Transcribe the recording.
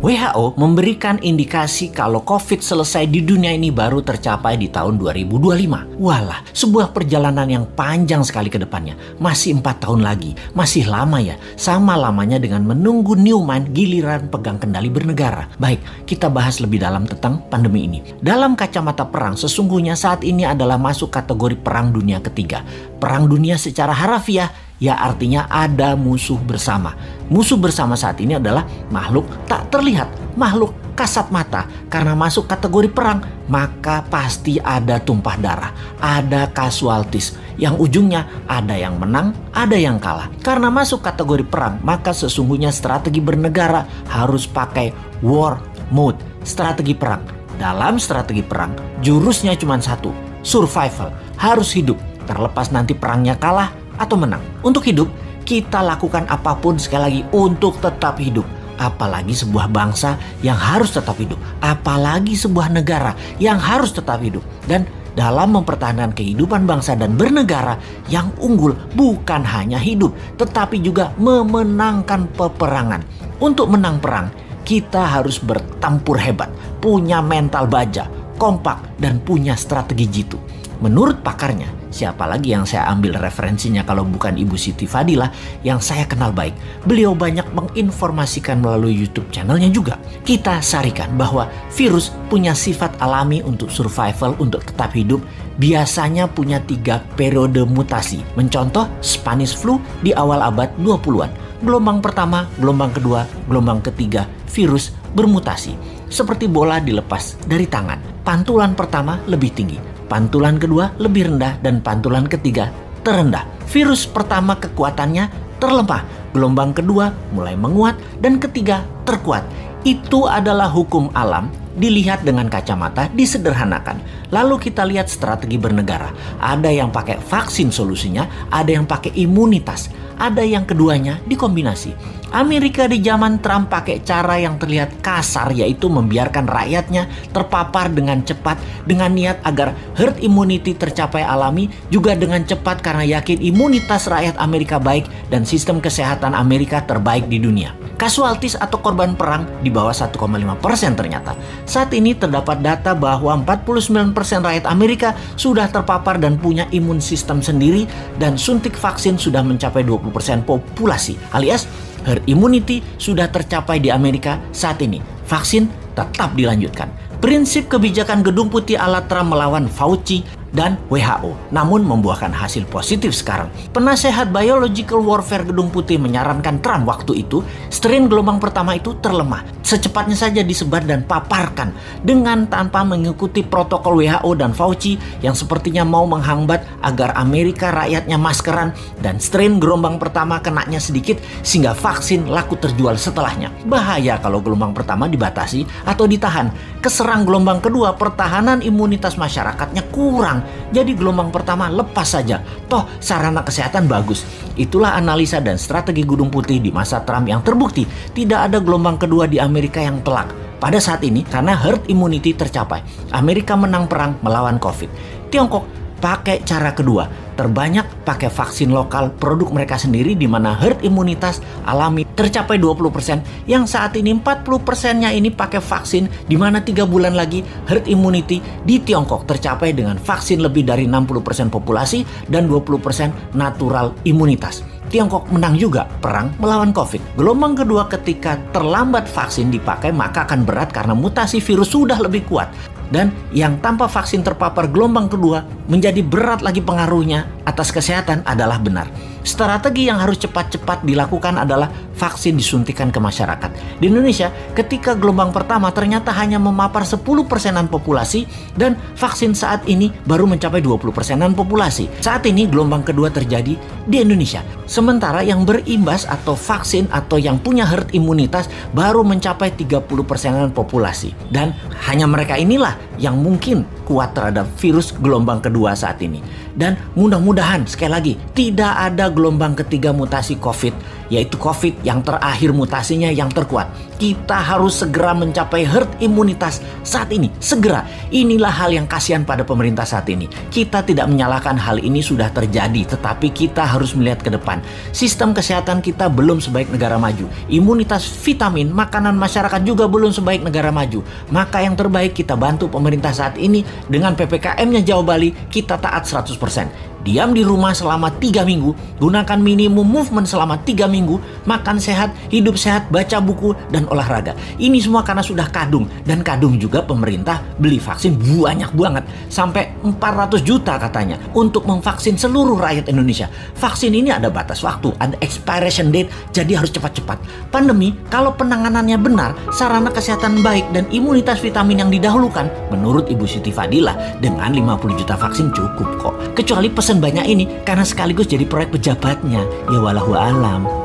WHO memberikan indikasi kalau COVID selesai di dunia ini baru tercapai di tahun 2025. Walah, sebuah perjalanan yang panjang sekali ke depannya. Masih 4 tahun lagi. Masih lama ya. Sama lamanya dengan menunggu Newman giliran pegang kendali bernegara. Baik, kita bahas lebih dalam tentang pandemi ini. Dalam kacamata perang, sesungguhnya saat ini adalah masuk kategori perang dunia ketiga. Perang dunia secara harafiah ya artinya ada musuh bersama. Musuh bersama saat ini adalah makhluk tak terlihat, makhluk kasat mata. Karena masuk kategori perang, maka pasti ada tumpah darah, ada casualties. Yang ujungnya ada yang menang, ada yang kalah. Karena masuk kategori perang, maka sesungguhnya strategi bernegara harus pakai war mode, strategi perang. Dalam strategi perang, jurusnya cuma satu, survival, harus hidup. Terlepas nanti perangnya kalah atau menang. Untuk hidup, kita lakukan apapun sekali lagi untuk tetap hidup. Apalagi sebuah bangsa yang harus tetap hidup. Apalagi sebuah negara yang harus tetap hidup. Dan dalam mempertahankan kehidupan bangsa dan bernegara, yang unggul bukan hanya hidup, tetapi juga memenangkan peperangan. Untuk menang perang, kita harus bertempur hebat, punya mental baja, kompak, dan punya strategi jitu. Menurut pakarnya, siapa lagi yang saya ambil referensinya kalau bukan Ibu Siti Fadilah yang saya kenal baik. Beliau banyak menginformasikan melalui YouTube channelnya juga. Kita sarikan bahwa virus punya sifat alami untuk survival, untuk tetap hidup. Biasanya punya 3 periode mutasi. Mencontoh Spanish flu di awal abad 20-an. Gelombang pertama, gelombang kedua, gelombang ketiga, virus bermutasi. Seperti bola dilepas dari tangan. Pantulan pertama lebih tinggi, pantulan kedua lebih rendah, dan pantulan ketiga terendah. Virus pertama kekuatannya terlemah, gelombang kedua mulai menguat, dan ketiga terkuat. Itu adalah hukum alam, dilihat dengan kacamata, disederhanakan. Lalu kita lihat strategi bernegara. Ada yang pakai vaksin solusinya, ada yang pakai imunitas, ada yang keduanya dikombinasi. Amerika di zaman Trump pakai cara yang terlihat kasar, yaitu membiarkan rakyatnya terpapar dengan cepat dengan niat agar herd immunity tercapai alami, juga dengan cepat karena yakin imunitas rakyat Amerika baik dan sistem kesehatan Amerika terbaik di dunia. Casualties atau korban perang di bawah 1,5% ternyata. Saat ini terdapat data bahwa 49% rakyat Amerika sudah terpapar dan punya imun sistem sendiri, dan suntik vaksin sudah mencapai 20% populasi, alias herd immunity sudah tercapai di Amerika saat ini. Vaksin tetap dilanjutkan. Prinsip kebijakan Gedung Putih ala Trump melawan Fauci dan WHO, namun membuahkan hasil positif sekarang. Penasehat Biological Warfare Gedung Putih menyarankan Trump waktu itu, strain gelombang pertama itu terlemah. Secepatnya saja disebar dan paparkan dengan tanpa mengikuti protokol WHO dan Fauci yang sepertinya mau menghambat agar Amerika rakyatnya maskeran dan strain gelombang pertama kenanya sedikit sehingga vaksin laku terjual setelahnya. Bahaya kalau gelombang pertama dibatasi atau ditahan. Keserang gelombang kedua, pertahanan imunitas masyarakatnya kurang. Jadi gelombang pertama lepas saja. Toh sarana kesehatan bagus. Itulah analisa dan strategi Gedung Putih di masa Trump yang terbukti tidak ada gelombang kedua di Amerika yang telak. Pada saat ini karena herd immunity tercapai, Amerika menang perang melawan COVID. Tiongkok pakai cara kedua, terbanyak pakai vaksin lokal produk mereka sendiri, di mana herd imunitas alami tercapai 20%, yang saat ini 40%-nya ini pakai vaksin, di mana 3 bulan lagi herd immunity di Tiongkok tercapai dengan vaksin lebih dari 60% populasi dan 20% natural imunitas. Tiongkok menang juga perang melawan COVID. Gelombang kedua ketika terlambat vaksin dipakai maka akan berat karena mutasi virus sudah lebih kuat. Dan yang tanpa vaksin terpapar gelombang kedua menjadi berat lagi pengaruhnya atas kesehatan adalah benar. Strategi yang harus cepat-cepat dilakukan adalah vaksin disuntikan ke masyarakat. Di Indonesia, ketika gelombang pertama ternyata hanya memapar 10%-an populasi dan vaksin saat ini baru mencapai 20%-an populasi. Saat ini gelombang kedua terjadi di Indonesia. Sementara yang berimbas atau vaksin atau yang punya herd imunitas baru mencapai 30%-an populasi. Dan hanya mereka inilah yang mungkin kuat terhadap virus gelombang kedua saat ini. Dan mudah-mudahan sekali lagi tidak ada gelombang ketiga mutasi COVID yaitu COVID yang terakhir mutasinya yang terkuat. Kita harus segera mencapai herd imunitas saat ini, segera. Inilah hal yang kasihan pada pemerintah saat ini. Kita tidak menyalahkan hal ini sudah terjadi, tetapi kita harus melihat ke depan. Sistem kesehatan kita belum sebaik negara maju. Imunitas vitamin, makanan masyarakat juga belum sebaik negara maju. Maka yang terbaik kita bantu pemerintah saat ini dengan PPKM-nya Jawa Bali, kita taat 100%. Diam di rumah selama 3 minggu, gunakan minimum movement selama 3 minggu, makan sehat, hidup sehat, baca buku, dan olahraga. Ini semua karena sudah kadung, dan kadung juga pemerintah beli vaksin banyak banget, sampai 400 juta katanya, untuk memvaksin seluruh rakyat Indonesia. Vaksin ini ada batas waktu, ada expiration date, jadi harus cepat-cepat. Pandemi, kalau penanganannya benar, sarana kesehatan baik, dan imunitas vitamin yang didahulukan, menurut Ibu Siti Fadilah, dengan 50 juta vaksin cukup kok. Kecuali pesan banyak ini karena sekaligus jadi proyek pejabatnya. Ya walahu alam.